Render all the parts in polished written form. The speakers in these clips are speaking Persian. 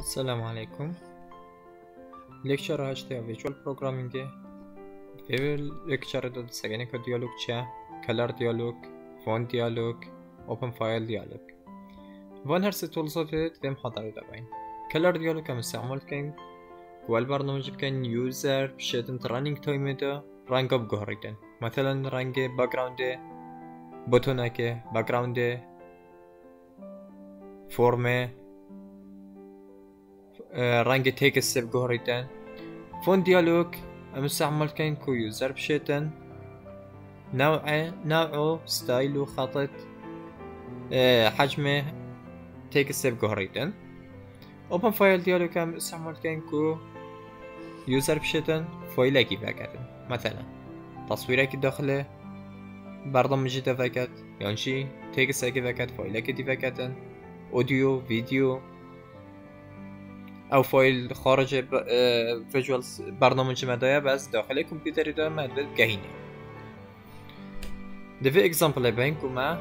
السلام عليكم. ليكتشر هاشتي فيجوال بروغرامينگ ليكتشر دو سگنه که دیالوگ چه کلر دیالوگ فونت دیالوگ اوپن فایل دیالوگ وان هر سه تولزات تم حاضر دابين کلر دیالوگ هم استعمال کن و البرنامج بکن یوزر بشتن رانینگ تایم ده رنگ اب گهریدن مثلا رنگ باکگراند بوتونه که باکگراند فرم رنگ تكست بجهريتن فون ديالوج مستعمل كان كو يوزر بشيتن نوعه ستايلو خطط حجمه تكست بجهريتن اوبن فايل ديالوج مستعمل كان كو يوزر بشيتن فايل كي فاكتن مثلا تصويرك داخله برنامج دفاكت يعني شي تكست كي فاكت فايل كي دفاكتن اوديو فيديو او فایل خارج ویژوال برنامج مدایا بس داخل کامپیوتری دارم مدد گهینه دوی اگزامپل بین که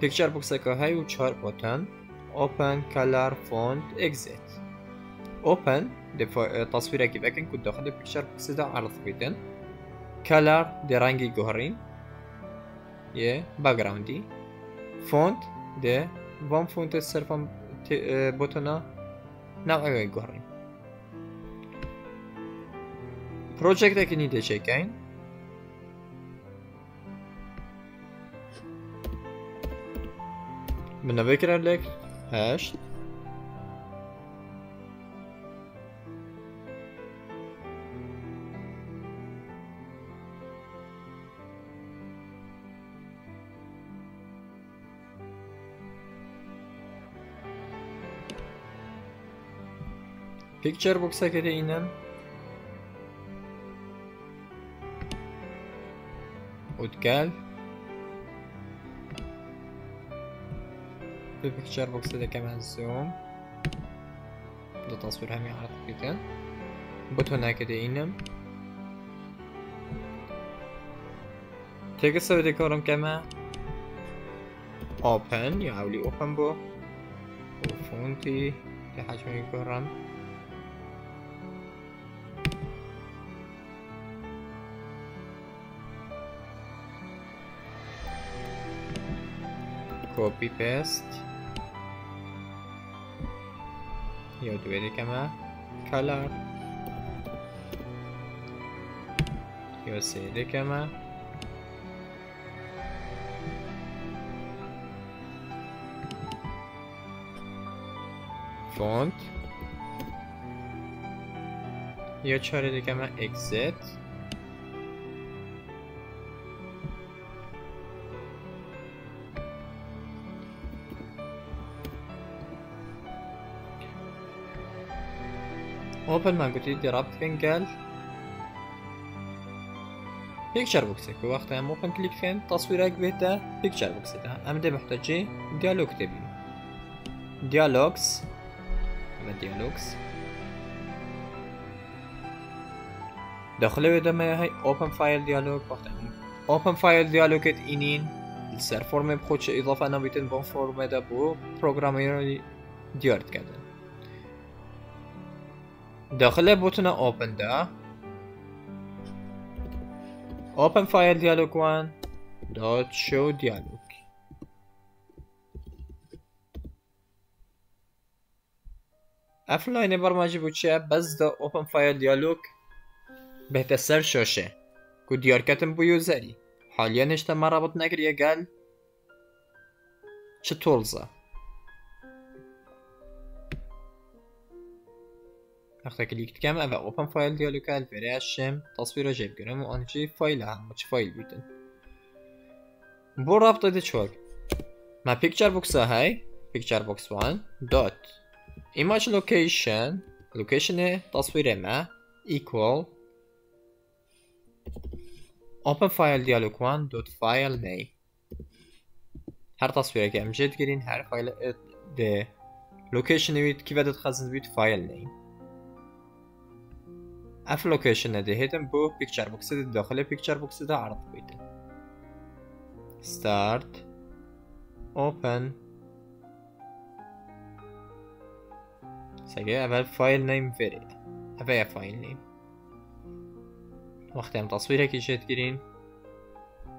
پیکچر بوکس که های و 4 بوتن اوپن کلر فونت اگزیت اوپن تصویر که بکن که داخل پیکچر بوکس دا عرض بیدن کلر ده رنگی گهرین یه باکگراندی فونت ده وان فونت صرفا بوتنا نوعی گریم. پروژکت که نیده چکین. من نوکر لک هشت. پیکچر بوکس که اینم ودقال في پیکچر بوکس ده كمان زوم ده تصوير همي عرض بيتن بوتونا كده اینم تكست بده كورم كما open يا عولي open بو وفونتي ده حجمي كورم copy paste یا دویده کما color یا سیده کما font یا چاره کما exit اوپن ما قلت لي رابط فين قال بيكتشر بوكسك وقتها هم اوبن كليك فين تصويرك بيتا بيكتشر بوكس ده امده محتاجي ديالوج تبي ديالوجز ولا ديالوجز داخله بده ما هي اوبن فايل ديالوج وقتها اوبن فايل ديالوج اینین السر فرم بخودش اضافه نبیتن با فرم ده بو پروگرامر دیارت کردن داخل بوتنا اوپن ده اوپن فایل دیالوگ وان دوت شو دیالوگ افلاین برمجی بوچه بس ده اوپن فایل دیالوگ بهت سر شاشه که دیار کتن بو یوزری حالیا نشته مرابط نگریه گل چه تولزه وقتی کلیک کردم اول اوپن فایل دیالوگ کل برایشم تصویر جیب گرم و آنچه فایل هم چه فایل بیدن بو رابطه ده چوک ما پیکچر بوکس های پیکچر بوکس وان دوت ایماج لوکیشن تصویر ما ایکوال اوپن فایل دیالوگ وان دوت فایل نیم هر تصویر که امجد گرین هر فایل ده لوکیشن وید کی ودت خزن وید فایل نیم اف لوکیشن ده هیدم بو پیکچر بوکس ده داخل پیکچر بوکس ده عرض بیده start open ساقي اول فايل نيم فيري هفايا فايل نيم وقتی هم تصویرێکی شێت گرین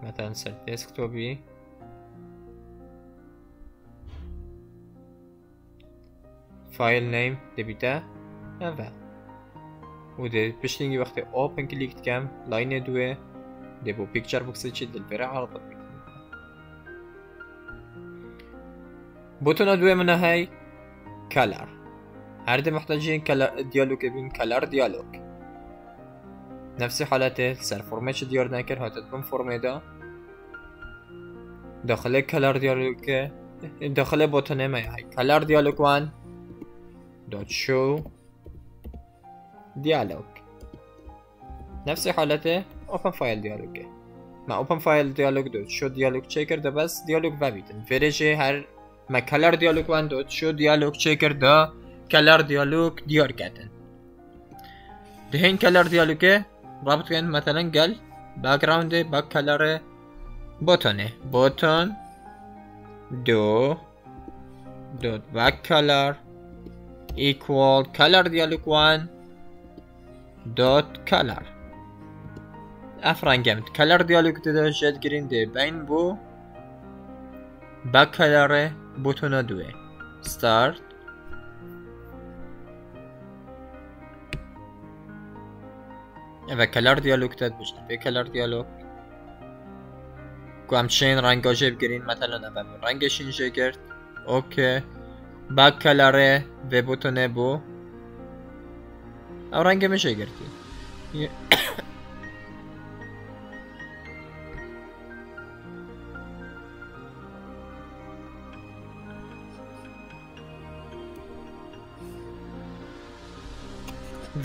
مثلا سەر دێسکتۆپی فايل نيم دەبیتە ئەڤە و دێ پشتینگی وەختی ئۆپن کلیک دکەم لاینێ دوێ دێ بۆ پیکچەر بۆکسێکی دڵبێرە عەڵقت بکەم بۆتونە دوێ منە هەی کەلەر هەردە محتاجين دیالوگ بین کەلەر دیالوگ نفس حالته سر فرمش دیار نکر هاتت بم فرمه دا داخل کلر دیالوگ داخل بوتنه ما هی کلر دیالوگ وان دوت شو دیالوگ نفس حالته اوپن فایل دیالوگه ما اوپن فایل دیالوگ دوت شو دیالوگ چه کرده بس دیالوگ ببیدن فرجه هر ما کلر دیالوگ وان دوت شو دیالوگ چه کرده کلر دیالوگ دیار کردن دهین کلر دیالوگه رابط کن مثلا قال باکگراوند با کلر بوتونه بوتون دو دوت باک کلر ایکوال کلر دیالوگ وان دوت کلر افرانگمت کلر دیالوگ ده جد گرین ده بین بو باک کلر بوتونه دوه start و کلر دیالوگ تد بشت به کلر دیالوگ کو همچنین رنگا جب گرین مثلا اول رنگش اینجا گرد اوکی با کلره و بوتونه بو او رنگ میشه گردی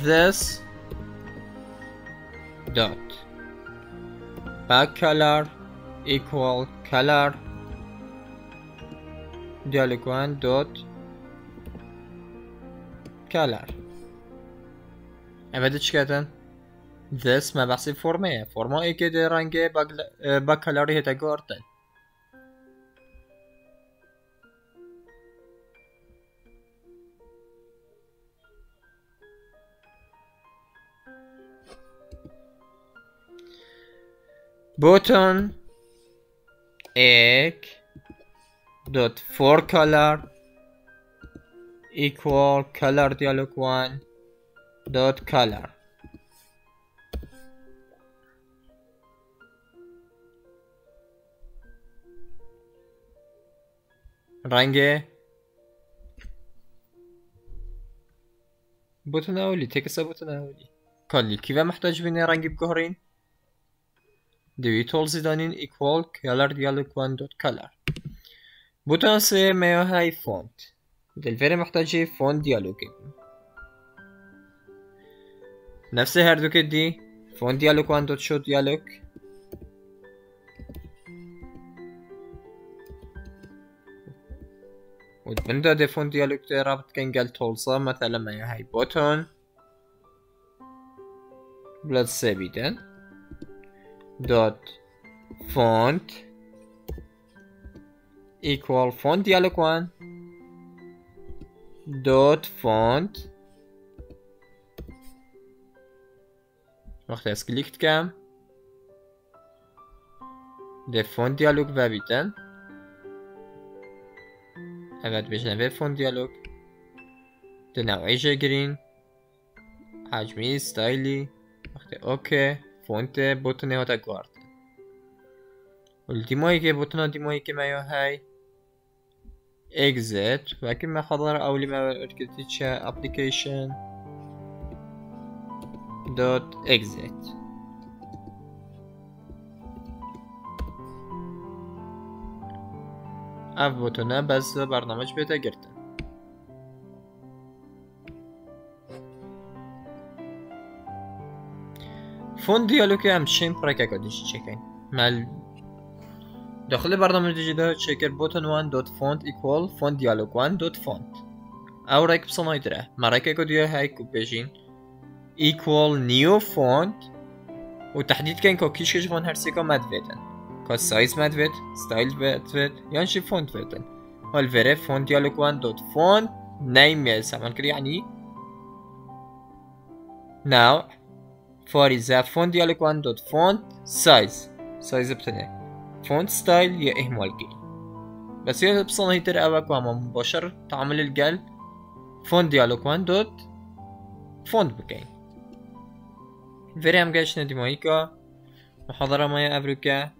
this dot back color equal color dialog one dot color ابدا چی کردن this ما بحثی فرمه ای که در رنگ با کلری هتا گردن button egg dot for color equal color dialog one dot color رنگ بوتون اولی تکس بوتون اولی کلی کیوه محتاج بینه رنگی بگهرین دوی تولزی دانین equal color dialog one dot color بوتون سه میا های فونت دلوره محتاجی فونت دیالوگی نفس هر دو که دی فونت دیالوگ one dot show دیالوگ و من داده فونت دیالوگ ده رابط کن گل تولزا مثلا میا های بوتون بلد سه بیدن dot font equal font dialog one dot font وقتی از کلیک کردم ده font dialog و بیتن اول بشنوه font dialog ده نوعی جگرین حجمی استایلی وقتی اوکی فونت بوتون هاتا گوارد والدیمایی که بوتون دیمایی که مایا های exit و اکی مخاطر اولی ما ارکتی چه application dot exit اف بوتونه بس برنامج بیتا گرده فونت دیالوگ همچین پرکه کدیش چکن مال داخل برنامه دیجیده چکر بوتن وان دوت فونت ایکوال فونت دیالوگ وان دوت فونت او رک بسنای داره مرکه کدیه های کو بجین ایکوال نیو فونت و تحدید کن که کیش کشون هر سیکا مد ویدن که سایز مد وید ستایل مد وید یعنی فونت ویدن حال وره فونت دیالوگ وان دوت فونت نايم سامان كري يعني now for the fontdialog 1.font size بتنه font style يا إهمال كي بس يا بصنع هيتر أباك وما مباشر تعمل الجل fontdialog 1.font بكين فريم جاش ندي مايكا محاضرة مايا أفريكا